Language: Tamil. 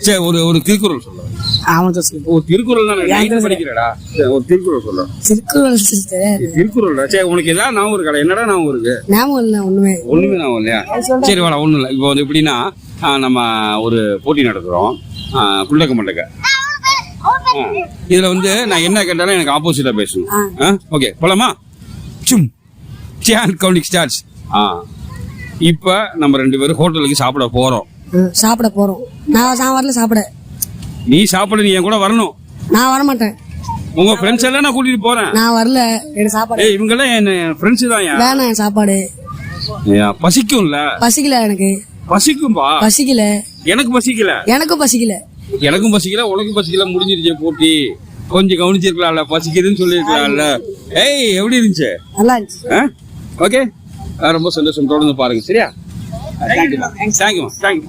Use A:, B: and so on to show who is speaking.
A: சரி, ஒரு திருக்குறள் சொல்ல. ஒரு திருக்குறள் தான் படிக்கிறடா. ஒரு திருக்குறள் சொல்ல. திருக்குறள் சரி, உனக்கு ஏதாவது ஞாபகம் இருக்கா? என்னடா ஞாபகம் இருக்கு? ஒண்ணுமே ஞாபகம் இல்லையா? சரி வாடா, ஒண்ணும் இல்லை. இப்போ வந்து எப்படின்னா, நம்ம ஒரு போட்டி நடத்துறோம், குண்டக்க மண்டக்க. இதுல வந்து நான் என்ன கேட்டாலும் எனக்கு ஆப்போசிட்டா பேசணும். ஓகே, போலாமா? சும் சேன் கவுண்டிங் ஸ்டார்ட்ஸ். இப்ப நம்ம 2 பேரும் ஹோட்டலுக்கு சாப்பிட போறோம்.
B: நான் வரல சாப்பிட.
A: நீ சாப்பிட, நீ என் கூட வரணும்.
B: நான் வர மாட்டேன்.
A: உங்க ஃப்ரெண்ட்ஸ் எல்லாம் நான் கூட்டிட்டு போறேன்.
B: நான் வரல. எனக்கு சாப்பாடு.
A: இவங்க எல்லாம் என் ஃப்ரெண்ட்ஸ் தான்.
B: வேணாம் சாப்பாடு.
A: பசிக்கும்ல?
B: பசிக்கல எனக்கு.
A: பசிக்கும்பா.
B: பசிக்கல.
A: எனக்கும் பசிக்கல.
B: எனக்கும் பசிக்கல.
A: உனக்கும் பசிக்கல. முடிஞ்சிருச்சு போட்டி. கொஞ்சம் கவனிச்சிருக்கலாம்ல, பசிக்குதுன்னு சொல்லிருக்கலாம்ல. ஏய், எப்படி இருந்துச்சு?
B: நல்லா இருந்துச்சு.
A: ஓகே, ரொம்ப சந்தோஷம். தொடர்ந்து பாருங்க, சரியா? தேங்க்யூ.